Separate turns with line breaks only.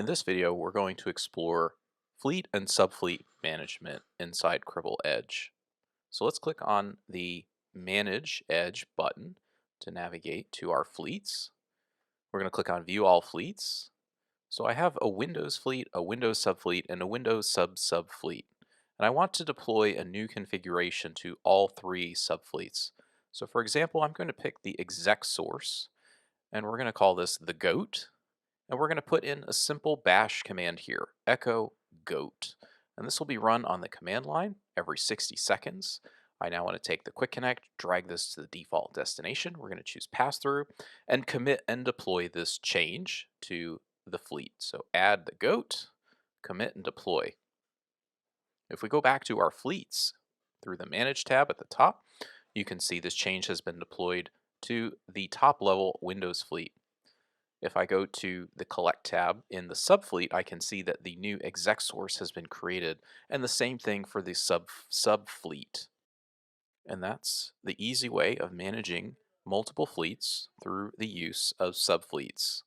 In this video, we're going to explore fleet and subfleet management inside Cribl Edge. So let's click on the Manage Edge button to navigate to our fleets. We're going to click on View All Fleets. So I have a Windows fleet, a Windows subfleet, and a Windows subfleet. And I want to deploy a new configuration to all three subfleets. So for example, I'm going to pick the exec source, and we're going to call this the GOAT. And we're going to put in a simple bash command here, echo goat. And this will be run on the command line every 60 seconds. I now want to take the quick connect, drag this to the default destination. We're going to choose pass through and commit and deploy this change to the fleet. So add the goat, commit and deploy. If we go back to our fleets through the manage tab at the top, you can see this change has been deployed to the top level Windows fleet. If I go to the Collect tab in the subfleet, I can see that the new exec source has been created, and the same thing for the subfleet. And that's the easy way of managing multiple fleets through the use of subfleets.